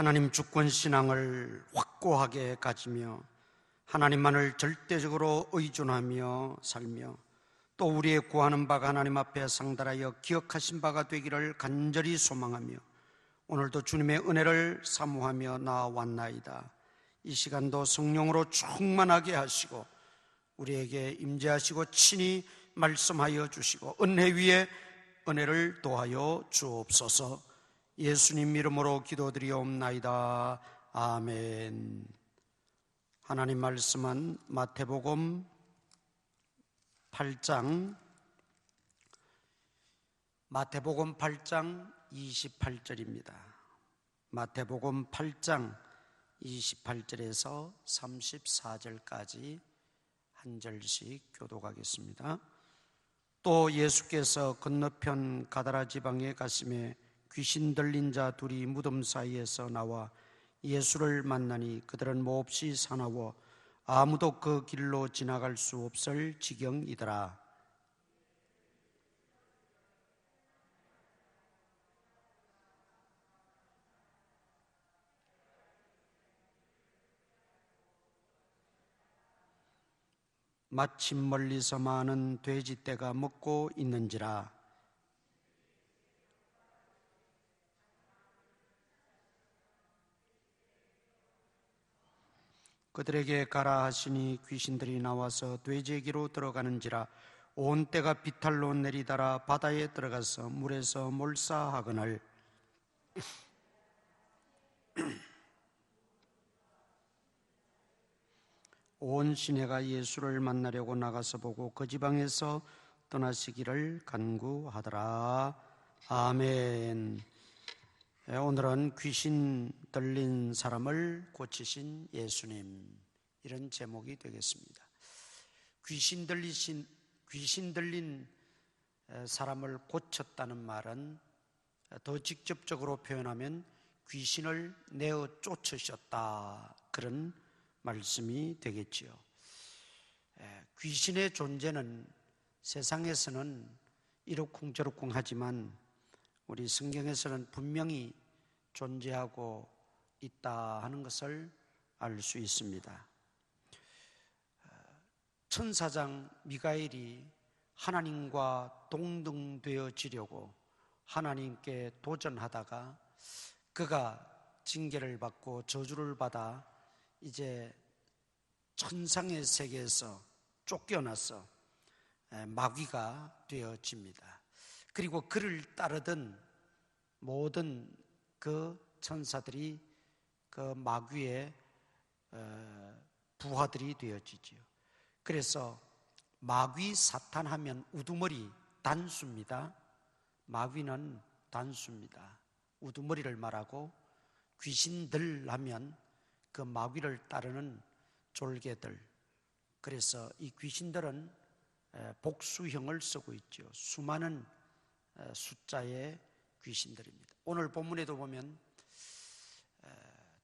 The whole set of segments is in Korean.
하나님 주권 신앙을 확고하게 가지며 하나님만을 절대적으로 의존하며 살며 또 우리의 구하는 바가 하나님 앞에 상달하여 기억하신 바가 되기를 간절히 소망하며 오늘도 주님의 은혜를 사모하며 나아왔나이다. 이 시간도 성령으로 충만하게 하시고 우리에게 임재하시고 친히 말씀하여 주시고 은혜 위에 은혜를 더하여 주옵소서. 예수님 이름으로 기도드리옵나이다. 아멘. 하나님 말씀은 마태복음 8장 28절입니다. 마태복음 8장 28절에서 34절까지 한 절씩 교독하겠습니다. 또 예수께서 건너편 가다라 지방에 가심에 귀신 들린 자 둘이 무덤 사이에서 나와 예수를 만나니 그들은 몹시 사나워 아무도 그 길로 지나갈 수 없을 지경이더라. 마침 멀리서 많은 돼지떼가 먹고 있는지라. 그들에게 가라 하시니 귀신들이 나와서 돼지에게로 들어가는지라. 온 떼가 비탈로 내리달아 바다에 들어가서 물에서 몰사하거늘 온 시내가 예수를 만나려고 나가서 보고 그 지방에서 떠나시기를 간구하더라. 아멘. 오늘은 귀신 들린 사람을 고치신 예수님, 이런 제목이 되겠습니다. 귀신 들린 사람을 고쳤다는 말은 더 직접적으로 표현하면 귀신을 내어 쫓으셨다, 그런 말씀이 되겠지요. 귀신의 존재는 세상에서는 이러쿵저러쿵 하지만 우리 성경에서는 분명히 존재하고 있다 하는 것을 알 수 있습니다. 천사장 미가엘이 하나님과 동등되어지려고 하나님께 도전하다가 그가 징계를 받고 저주를 받아 이제 천상의 세계에서 쫓겨나서 마귀가 되어집니다. 그리고 그를 따르던 모든 그 천사들이 그 마귀의 부하들이 되어지지요. 그래서 마귀 사탄 하면 우두머리 단수입니다. 마귀는 단수입니다. 우두머리를 말하고 귀신들 하면 그 마귀를 따르는 졸개들. 그래서 이 귀신들은 복수형을 쓰고 있죠. 수많은 숫자의 귀신들입니다. 오늘 본문에도 보면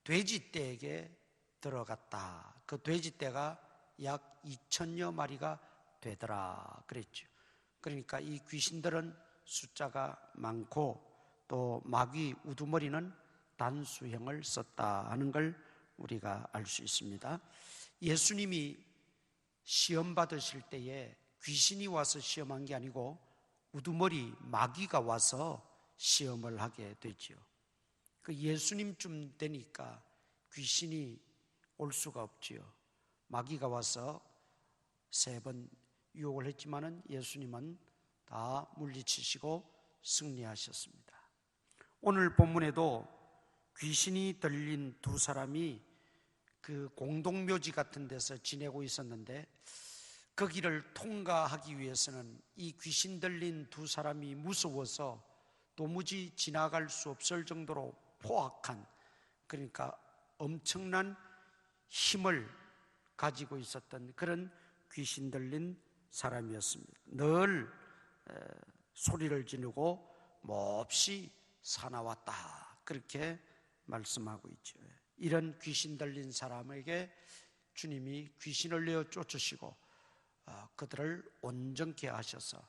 돼지떼에게 들어갔다. 그 돼지떼가 약 2천여 마리가 되더라 그랬죠. 그러니까 이 귀신들은 숫자가 많고 또 마귀 우두머리는 단수형을 썼다 하는 걸 우리가 알 수 있습니다. 예수님이 시험 받으실 때에 귀신이 와서 시험한 게 아니고 우두머리 마귀가 와서 시험을 하게 되지요. 그 예수님쯤 되니까 귀신이 올 수가 없지요. 마귀가 와서 3번 유혹을 했지만은 예수님은 다 물리치시고 승리하셨습니다. 오늘 본문에도 귀신이 들린 두 사람이 그 공동묘지 같은 데서 지내고 있었는데 거기를 통과하기 위해서는 이 귀신 들린 두 사람이 무서워서 도무지 지나갈 수 없을 정도로 포악한, 그러니까 엄청난 힘을 가지고 있었던 그런 귀신 들린 사람이었습니다. 늘 소리를 지르고 몹시 사나웠다, 그렇게 말씀하고 있죠. 이런 귀신 들린 사람에게 주님이 귀신을 내어 쫓으시고 그들을 온전케 하셔서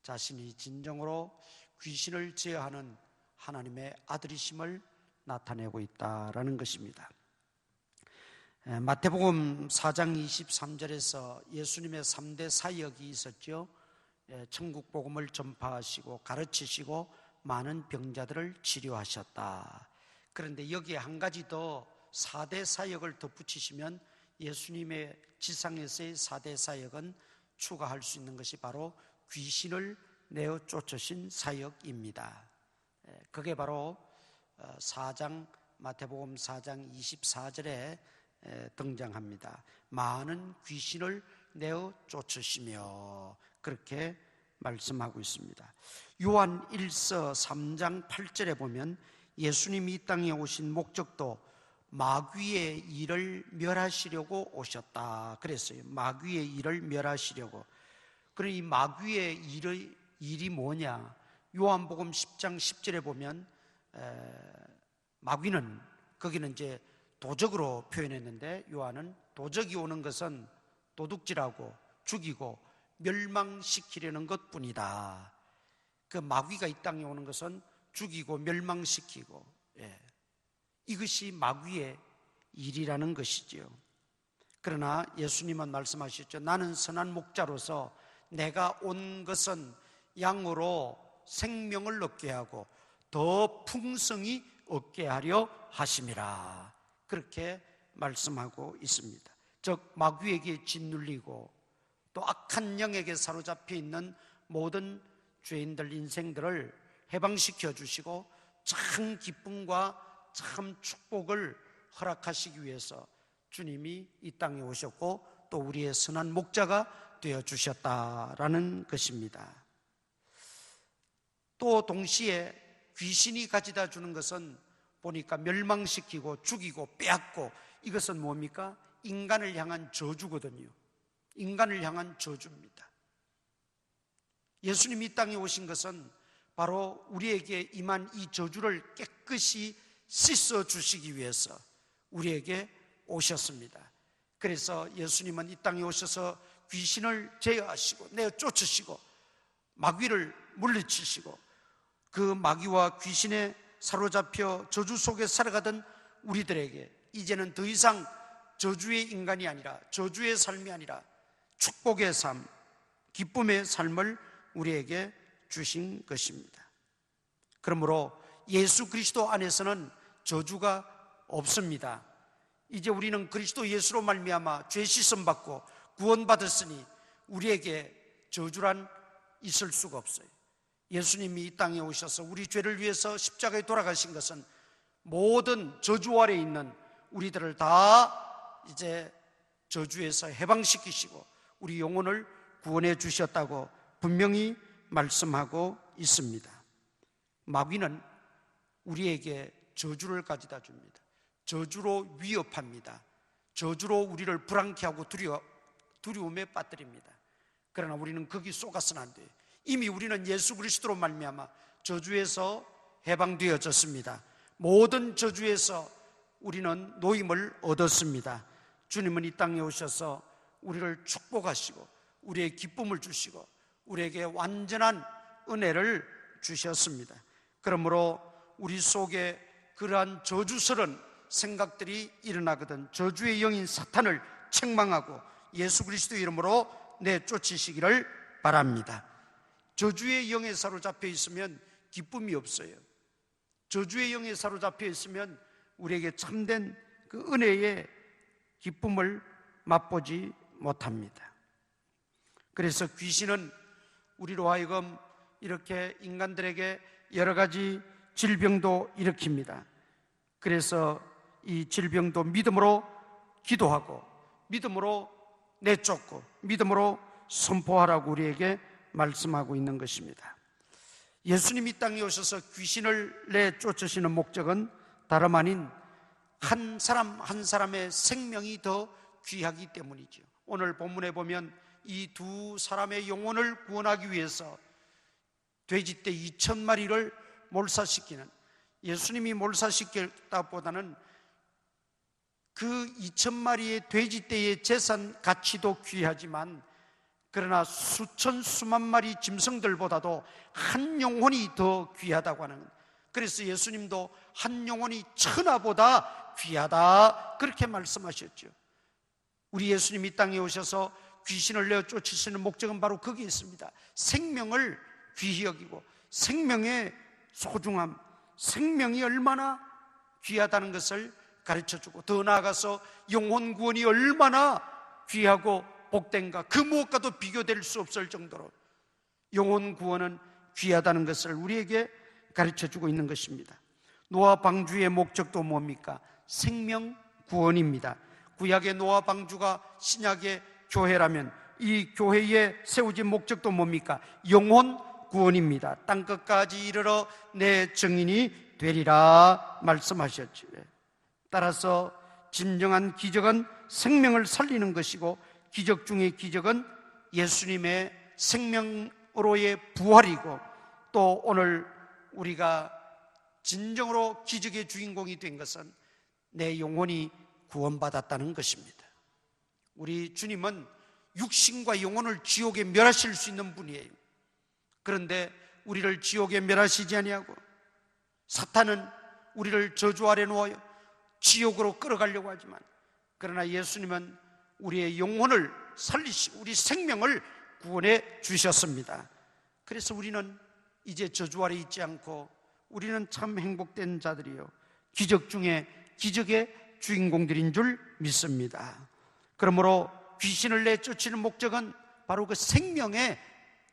자신이 진정으로 귀신을 제어하는 하나님의 아들이심을 나타내고 있다라는 것입니다. 마태복음 4장 23절에서 예수님의 3대 사역이 있었죠. 천국 복음을 전파하시고 가르치시고 많은 병자들을 치료하셨다. 그런데 여기에 한 가지 더 4대 사역을 덧붙이시면 예수님의 지상에서의 4대 사역은 추가할 수 있는 것이 바로 귀신을 내어 쫓으신 사역입니다. 그게 바로 마태복음 4장 24절에 등장합니다. 많은 귀신을 내어 쫓으시며, 그렇게 말씀하고 있습니다. 요한 1서 3장 8절에 보면 예수님이 이 땅에 오신 목적도 마귀의 일을 멸하시려고 오셨다 그랬어요. 마귀의 일을 멸하시려고. 그러니 이 마귀의 일이 뭐냐? 요한복음 10장 10절에 보면 마귀는, 거기는 이제 도적으로 표현했는데, 요한은 도적이 오는 것은 도둑질하고 죽이고 멸망시키려는 것뿐이다. 그 마귀가 이 땅에 오는 것은 죽이고 멸망시키고, 이것이 마귀의 일이라는 것이지요. 그러나 예수님은 말씀하셨죠. 나는 선한 목자로서 내가 온 것은 양으로 생명을 얻게 하고 더 풍성히 얻게 하려 하심이라. 그렇게 말씀하고 있습니다. 즉 마귀에게 짓눌리고 또 악한 영에게 사로잡혀 있는 모든 죄인들 인생들을 해방시켜 주시고 참 기쁨과 참 축복을 허락하시기 위해서 주님이 이 땅에 오셨고 또 우리의 선한 목자가 되어주셨다라는 것입니다. 또 동시에 귀신이 가져다 주는 것은 보니까 멸망시키고 죽이고 빼앗고, 이것은 뭡니까? 인간을 향한 저주거든요. 인간을 향한 저주입니다. 예수님이 이 땅에 오신 것은 바로 우리에게 임한 이 저주를 깨끗이 씻어 주시기 위해서 우리에게 오셨습니다. 그래서 예수님은 이 땅에 오셔서 귀신을 제어하시고 내어 쫓으시고 마귀를 물리치시고 그 마귀와 귀신에 사로잡혀 저주 속에 살아가던 우리들에게 이제는 더 이상 저주의 인간이 아니라, 저주의 삶이 아니라 축복의 삶, 기쁨의 삶을 우리에게 주신 것입니다. 그러므로 예수 그리스도 안에서는 저주가 없습니다. 이제 우리는 그리스도 예수로 말미암아 죄 씻음 받고 구원받았으니 우리에게 저주란 있을 수가 없어요. 예수님이 이 땅에 오셔서 우리 죄를 위해서 십자가에 돌아가신 것은 모든 저주 아래 있는 우리들을 다 이제 저주에서 해방시키시고 우리 영혼을 구원해 주셨다고 분명히 말씀하고 있습니다. 마귀는 우리에게 저주를 가져다 줍니다. 저주로 위협합니다. 저주로 우리를 불안케 하고 두려움에 빠뜨립니다. 그러나 우리는 거기 속아서는 안 돼요. 이미 우리는 예수 그리스도로 말미암아 저주에서 해방되어졌습니다. 모든 저주에서 우리는 노임을 얻었습니다. 주님은 이 땅에 오셔서 우리를 축복하시고 우리의 기쁨을 주시고 우리에게 완전한 은혜를 주셨습니다. 그러므로 우리 속에 그러한 저주스러운 생각들이 일어나거든 저주의 영인 사탄을 책망하고 예수 그리스도 이름으로 내쫓으시기를 바랍니다. 저주의 영에 사로잡혀 있으면 기쁨이 없어요. 저주의 영에 사로잡혀 있으면 우리에게 참된 그 은혜의 기쁨을 맛보지 못합니다. 그래서 귀신은 우리로 하여금 이렇게 인간들에게 여러 가지 질병도 일으킵니다. 그래서 이 질병도 믿음으로 기도하고 믿음으로 내쫓고 믿음으로 선포하라고 우리에게 말씀하고 있는 것입니다. 예수님이 이 땅에 오셔서 귀신을 내쫓으시는 목적은 다름 아닌 한 사람 한 사람의 생명이 더 귀하기 때문이죠. 오늘 본문에 보면 이 두 사람의 영혼을 구원하기 위해서 돼지떼 2,000마리를 몰사시키는, 예수님이 몰사시켰다보다는 그 2,000마리의 돼지떼의 재산 가치도 귀하지만 그러나 수천 수만 마리 짐승들보다도 한 영혼이 더 귀하다고 하는, 그래서 예수님도 한 영혼이 천하보다 귀하다 그렇게 말씀하셨죠. 우리 예수님이 이 땅에 오셔서 귀신을 내어 쫓으시는 목적은 바로 거기에 있습니다. 생명을 귀히 여기고 생명의 소중함, 생명이 얼마나 귀하다는 것을 가르쳐주고, 더 나아가서 영혼 구원이 얼마나 귀하고 복된가, 그 무엇과도 비교될 수 없을 정도로 영혼 구원은 귀하다는 것을 우리에게 가르쳐주고 있는 것입니다. 노아 방주의 목적도 뭡니까? 생명 구원입니다. 구약의 노아 방주가 신약의 교회라면 이 교회에 세워진 목적도 뭡니까? 영혼 구원입니다. 땅끝까지 이르러 내 증인이 되리라 말씀하셨죠. 따라서 진정한 기적은 생명을 살리는 것이고, 기적 중의 기적은 예수님의 생명으로의 부활이고, 또 오늘 우리가 진정으로 기적의 주인공이 된 것은 내 영혼이 구원받았다는 것입니다. 우리 주님은 육신과 영혼을 지옥에 멸하실 수 있는 분이에요. 그런데 우리를 지옥에 멸하시지 아니하고 사탄은 우리를 저주 아래 놓아요 지옥으로 끌어가려고 하지만, 그러나 예수님은 우리의 영혼을 살리시고 우리 생명을 구원해 주셨습니다. 그래서 우리는 이제 저주 아래 있지 않고 우리는 참 행복된 자들이요, 기적 중에 기적의 주인공들인 줄 믿습니다. 그러므로 귀신을 내쫓는 목적은 바로 그 생명에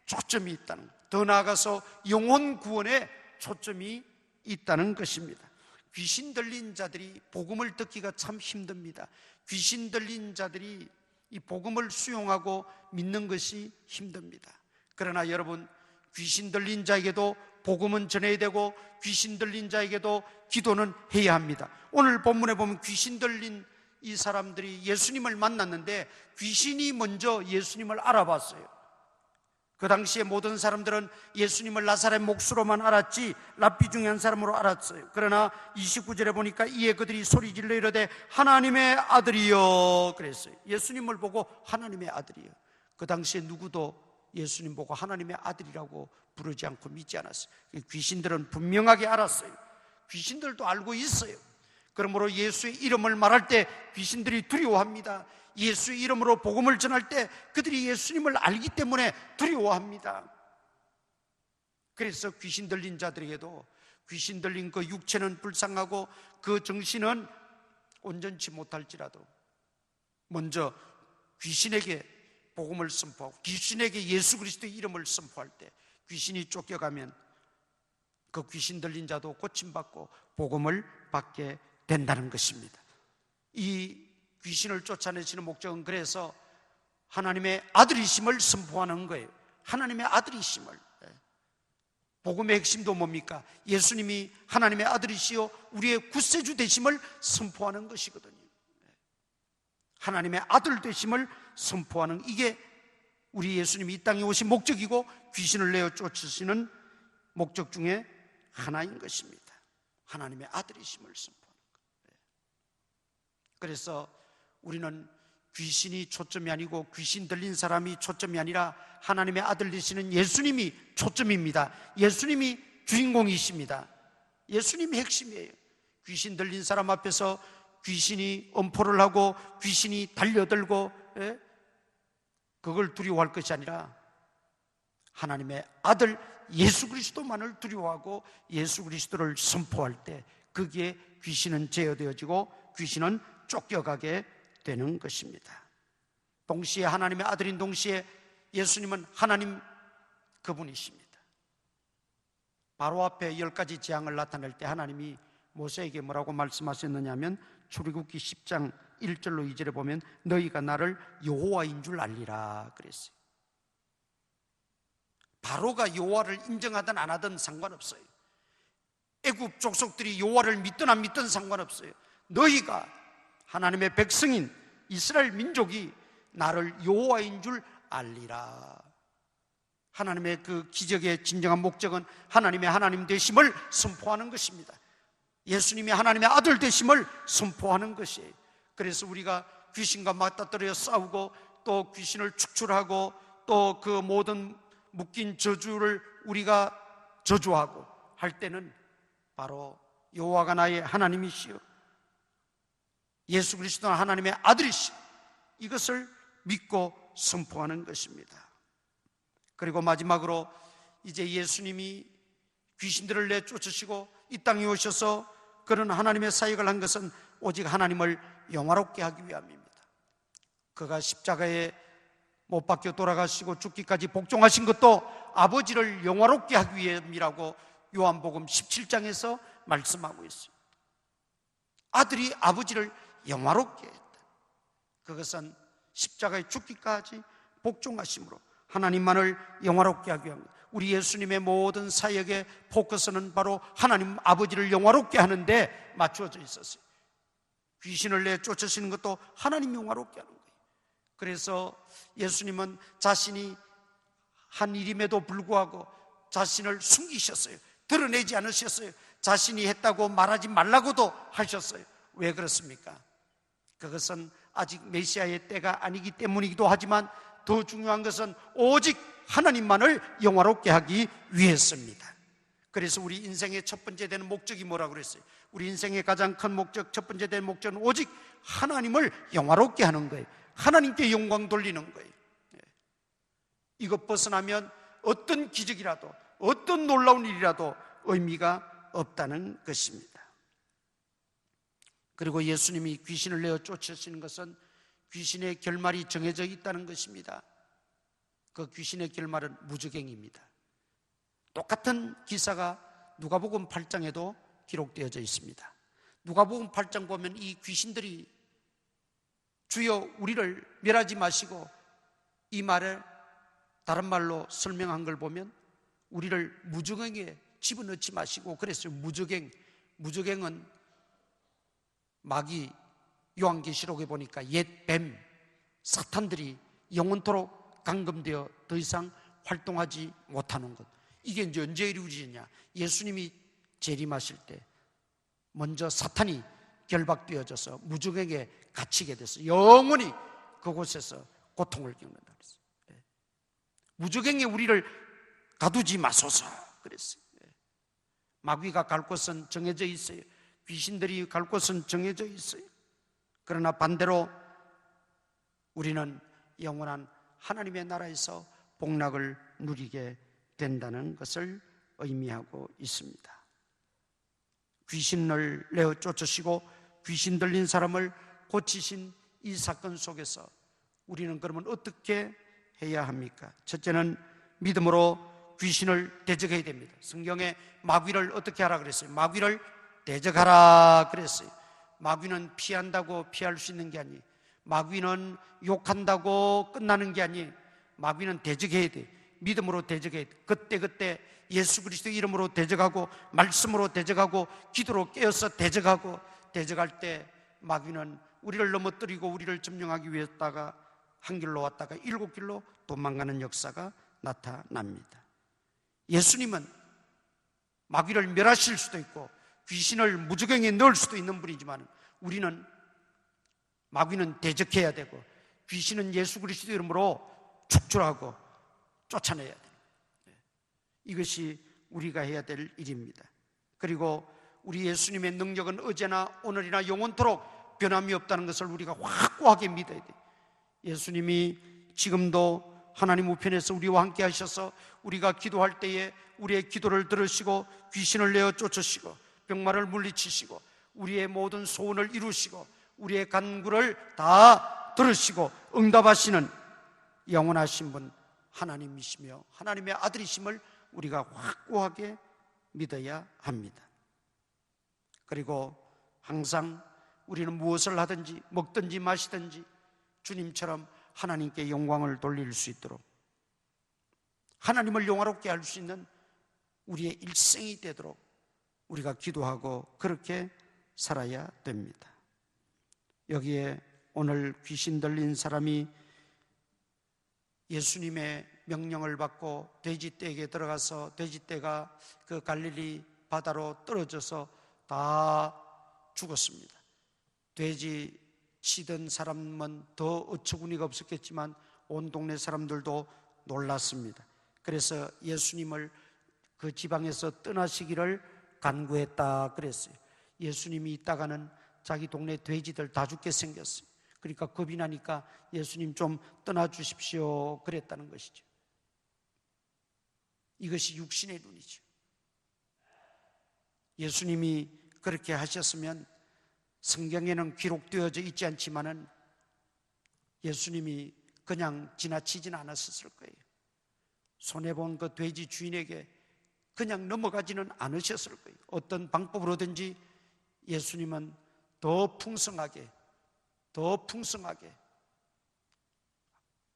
초점이 있다는 것, 더 나아가서 영혼 구원에 초점이 있다는 것입니다. 귀신 들린 자들이 복음을 듣기가 참 힘듭니다. 귀신 들린 자들이 이 복음을 수용하고 믿는 것이 힘듭니다. 그러나 여러분, 귀신 들린 자에게도 복음은 전해야 되고 귀신 들린 자에게도 기도는 해야 합니다. 오늘 본문에 보면 귀신 들린 이 사람들이 예수님을 만났는데 귀신이 먼저 예수님을 알아봤어요. 그 당시에 모든 사람들은 예수님을 나사렛 목수로만 알았지 랍비 중에 한 사람으로 알았어요. 그러나 29절에 보니까 이에 그들이 소리질러 이르되 하나님의 아들이여 그랬어요. 예수님을 보고 하나님의 아들이여. 그 당시에 누구도 예수님 보고 하나님의 아들이라고 부르지 않고 믿지 않았어요. 귀신들은 분명하게 알았어요. 귀신들도 알고 있어요. 그러므로 예수의 이름을 말할 때 귀신들이 두려워합니다. 예수의 이름으로 복음을 전할 때 그들이 예수님을 알기 때문에 두려워합니다. 그래서 귀신 들린 자들에게도 귀신 들린 그 육체는 불쌍하고 그 정신은 온전치 못할지라도 먼저 귀신에게 복음을 선포하고 귀신에게 예수 그리스도의 이름을 선포할 때 귀신이 쫓겨가면 그 귀신 들린 자도 고침받고 복음을 받게 된다는 것입니다. 이 귀신을 쫓아내시는 목적은 그래서 하나님의 아들이심을 선포하는 거예요. 하나님의 아들이심을. 복음의 핵심도 뭡니까? 예수님이 하나님의 아들이시요 우리의 구세주 되심을 선포하는 것이거든요. 하나님의 아들 되심을 선포하는, 이게 우리 예수님이 이 땅에 오신 목적이고 귀신을 내어 쫓으시는 목적 중에 하나인 것입니다. 하나님의 아들이심을 선포하는 것. 그래서 우리는 귀신이 초점이 아니고 귀신 들린 사람이 초점이 아니라 하나님의 아들 되시는 예수님이 초점입니다. 예수님이 주인공이십니다. 예수님이 핵심이에요. 귀신 들린 사람 앞에서 귀신이 엄포를 하고 귀신이 달려들고 그걸 두려워할 것이 아니라 하나님의 아들 예수 그리스도만을 두려워하고 예수 그리스도를 선포할 때 거기에 귀신은 제어되어지고 귀신은 쫓겨가게 되는 것입니다. 동시에 하나님의 아들인 동시에 예수님은 하나님 그분이십니다. 바로 앞에 10가지 재앙을 나타낼 때 하나님이 모세에게 뭐라고 말씀하셨느냐 하면 출애굽기 10장 1절로 2절에 보면 너희가 나를 여호와인 줄 알리라 그랬어요. 바로가 여호와를 인정하든 안 하든 상관없어요. 애굽 족속들이 여호와를 믿든 안 믿든 상관없어요. 너희가 하나님의 백성인 이스라엘 민족이 나를 여호와인 줄 알리라. 하나님의 그 기적의 진정한 목적은 하나님의 하나님 되심을 선포하는 것입니다. 예수님이 하나님의 아들 되심을 선포하는 것이에요. 그래서 우리가 귀신과 맞닥뜨려 싸우고 또 귀신을 축출하고 또 그 모든 묶인 저주를 우리가 저주하고 할 때는 바로 여호와가 나의 하나님이시여 예수 그리스도는 하나님의 아들이시여 이것을 믿고 선포하는 것입니다. 그리고 마지막으로 이제 예수님이 귀신들을 내쫓으시고 이 땅에 오셔서 그런 하나님의 사역을 한 것은 오직 하나님을 영화롭게 하기 위함입니다. 그가 십자가에 못 박혀 돌아가시고 죽기까지 복종하신 것도 아버지를 영화롭게 하기 위함이라고 요한복음 17장에서 말씀하고 있습니다. 아들이 아버지를 영화롭게 했다. 그것은 십자가에 죽기까지 복종하심으로 하나님만을 영화롭게 하기 위함입니다. 우리 예수님의 모든 사역의 포커스는 바로 하나님 아버지를 영화롭게 하는데 맞추어져 있었어요. 귀신을 내쫓으시는 것도 하나님 영화롭게 하는 거예요. 그래서 예수님은 자신이 한 일임에도 불구하고 자신을 숨기셨어요. 드러내지 않으셨어요. 자신이 했다고 말하지 말라고도 하셨어요. 왜 그렇습니까? 그것은 아직 메시아의 때가 아니기 때문이기도 하지만 더 중요한 것은 오직 하나님만을 영화롭게 하기 위해서입니다. 그래서 우리 인생의 첫 번째 되는 목적이 뭐라고 그랬어요? 우리 인생의 가장 큰 목적, 첫 번째 되는 목적은 오직 하나님을 영화롭게 하는 거예요. 하나님께 영광 돌리는 거예요. 이것 벗어나면 어떤 기적이라도 어떤 놀라운 일이라도 의미가 없다는 것입니다. 그리고 예수님이 귀신을 내어 쫓으시는 것은 귀신의 결말이 정해져 있다는 것입니다. 그 귀신의 결말은 무저갱입니다. 똑같은 기사가 누가복음 8장에도 기록되어져 있습니다. 누가복음 8장 보면 이 귀신들이 주여 우리를 멸하지 마시고 이 말을 다른 말로 설명한 걸 보면 우리를 무저갱에 집어넣지 마시고 그랬어요. 무저갱은 마귀, 요한계시록에 보니까 옛 뱀, 사탄들이 영원토록 감금되어 더 이상 활동하지 못하는 것. 이게 이제 언제 이루어지냐? 예수님이 재림하실 때 먼저 사탄이 결박되어져서 무저갱에 갇히게 됐어요. 영원히 그곳에서 고통을 겪는다 그랬어요. 무저갱에 우리를 가두지 마소서 그랬어요. 마귀가 갈 곳은 정해져 있어요. 귀신들이 갈 곳은 정해져 있어요. 그러나 반대로 우리는 영원한 하나님의 나라에서 복락을 누리게 된다는 것을 의미하고 있습니다. 귀신을 내어 쫓으시고 귀신 들린 사람을 고치신 이 사건 속에서 우리는 그러면 어떻게 해야 합니까? 첫째는 믿음으로 귀신을 대적해야 됩니다. 성경에 마귀를 어떻게 하라 그랬어요? 마귀를 대적하라 그랬어요. 마귀는 피한다고 피할 수 있는 게 아니에요. 마귀는 욕한다고 끝나는 게 아니에요. 마귀는 대적해야 돼요. 믿음으로 대적해야 돼요. 그때 예수 그리스도 이름으로 대적하고 말씀으로 대적하고 기도로 깨어서 대적하고 대적할 때 마귀는 우리를 넘어뜨리고 우리를 점령하기 위해서다가 한 길로 왔다가 7길로 도망가는 역사가 나타납니다. 예수님은 마귀를 멸하실 수도 있고 귀신을 무저갱에 넣을 수도 있는 분이지만 우리는 마귀는 대적해야 되고 귀신은 예수 그리스도 이름으로 축출하고 쫓아내야 돼요. 이것이 우리가 해야 될 일입니다. 그리고 우리 예수님의 능력은 어제나 오늘이나 영원토록 변함이 없다는 것을 우리가 확고하게 믿어야 돼요. 예수님이 지금도 하나님 우편에서 우리와 함께 하셔서 우리가 기도할 때에 우리의 기도를 들으시고 귀신을 내어 쫓으시고 병마를 물리치시고 우리의 모든 소원을 이루시고 우리의 간구를 다 들으시고 응답하시는 영원하신 분 하나님이시며 하나님의 아들이심을 우리가 확고하게 믿어야 합니다. 그리고 항상 우리는 무엇을 하든지 먹든지 마시든지 주님처럼 하나님께 영광을 돌릴 수 있도록 하나님을 영화롭게 할 수 있는 우리의 일생이 되도록 우리가 기도하고 그렇게 살아야 됩니다. 여기에 오늘 귀신 들린 사람이 예수님의 명령을 받고 돼지떼에게 들어가서 돼지떼가 그 갈릴리 바다로 떨어져서 다 죽었습니다. 돼지 치던 사람은 더 어처구니가 없었겠지만 온 동네 사람들도 놀랐습니다. 그래서 예수님을 그 지방에서 떠나시기를 간구했다 그랬어요. 예수님이 있다가는 자기 동네 돼지들 다 죽게 생겼어요. 그러니까 겁이 나니까 예수님 좀 떠나주십시오 그랬다는 것이죠. 이것이 육신의 눈이죠. 예수님이 그렇게 하셨으면 성경에는 기록되어져 있지 않지만은 예수님이 그냥 지나치진 않았을 거예요. 손해본 그 돼지 주인에게 그냥 넘어가지는 않으셨을 거예요. 어떤 방법으로든지 예수님은 더 풍성하게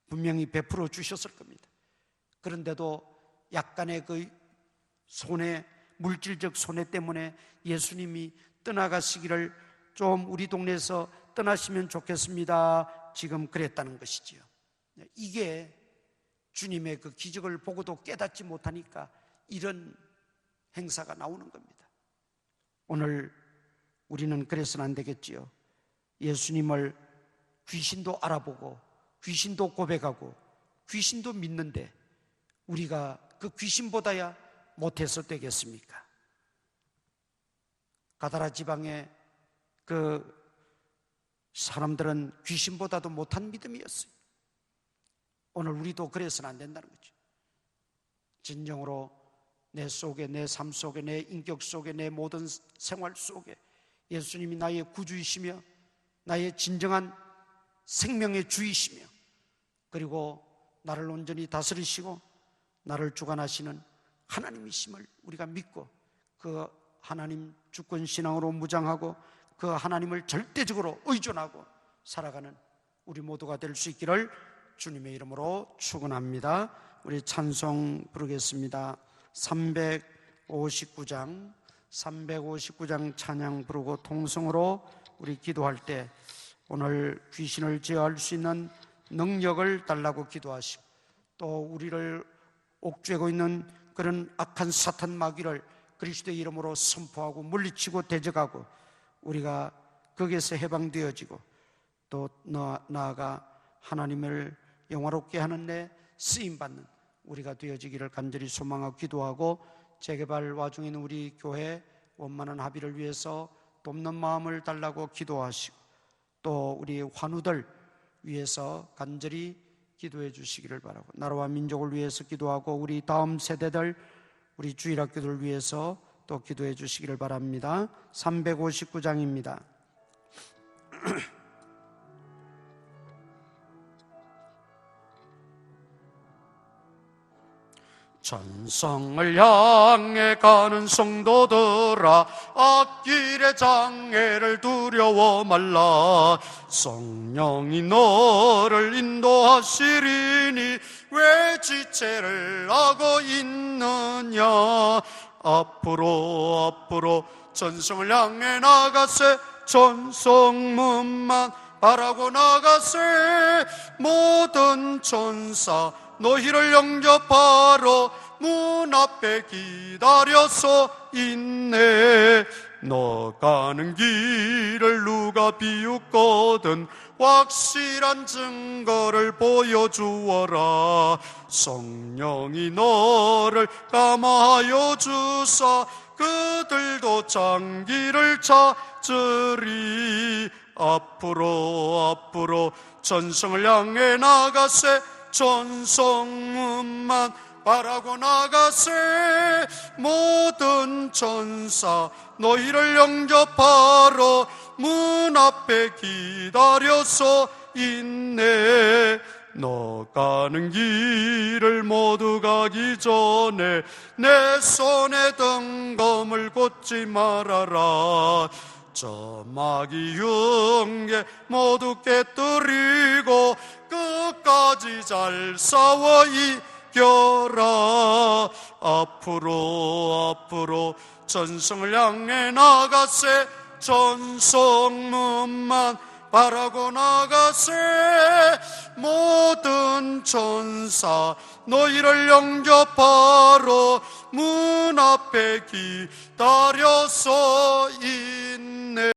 분명히 베풀어 주셨을 겁니다. 그런데도 약간의 그 물질적 손해 때문에 예수님이 떠나가시기를 좀 우리 동네에서 떠나시면 좋겠습니다 지금 그랬다는 것이지요. 이게 주님의 그 기적을 보고도 깨닫지 못하니까 이런 행사가 나오는 겁니다. 오늘 우리는 그래서는 안 되겠지요. 예수님을 귀신도 알아보고 귀신도 고백하고 귀신도 믿는데 우리가 그 귀신보다야 못해서 되겠습니까? 가다라 지방의 그 사람들은 귀신보다도 못한 믿음이었어요. 오늘 우리도 그래서는 안 된다는 거죠. 진정으로 내 속에, 내 삶 속에, 내 인격 속에, 내 모든 생활 속에 예수님이 나의 구주이시며 나의 진정한 생명의 주이시며 그리고 나를 온전히 다스리시고 나를 주관하시는 하나님이심을 우리가 믿고 그 하나님 주권신앙으로 무장하고 그 하나님을 절대적으로 의존하고 살아가는 우리 모두가 될 수 있기를 주님의 이름으로 축원합니다. 우리 찬송 부르겠습니다. 359장 찬양 부르고 통성으로 우리 기도할 때 오늘 귀신을 제어할 수 있는 능력을 달라고 기도하시고 또 우리를 옥죄고 있는 그런 악한 사탄 마귀를 그리스도의 이름으로 선포하고 물리치고 대적하고 우리가 거기에서 해방되어지고 또 나아가 하나님을 영화롭게 하는 데 쓰임받는 우리가 되어지기를 간절히 소망하고 기도하고 재개발 와중에 있는 우리 교회 원만한 합의를 위해서 돕는 마음을 달라고 기도하시고 또 우리 환우들 위해서 간절히 기도해 주시기를 바라고 나라와 민족을 위해서 기도하고 우리 다음 세대들 우리 주일학교들 위해서 또 기도해 주시기를 바랍니다. 359장입니다. 천성을 향해 가는 성도들아 앞길의 장애를 두려워 말라. 성령이 너를 인도하시리니 왜 지체를 하고 있느냐. 앞으로 전성을 향해 나가세. 전성문만 바라고 나가세. 모든 천사 너희를 영접하러 문 앞에 기다려서 있네. 너 가는 길을 누가 비웃거든 확실한 증거를 보여주어라. 성령이 너를 감화하여 주사 그들도 장기를 찾으리. 앞으로 전성을 향해 나가세. 전성문만 바라고 나가세. 모든 천사 너희를 영접하러 문 앞에 기다려서 있네. 너 가는 길을 모두 가기 전에 내 손에 등검을 꽂지 말아라. 저 마귀 흉계 모두 깨뜨리고 끝까지 잘 싸워 이겨라. 앞으로 전성을 향해 나가세. 전성문만 바라고 나가세. 모든 천사 너희를 영접하러 문 앞에 기다려서 있네.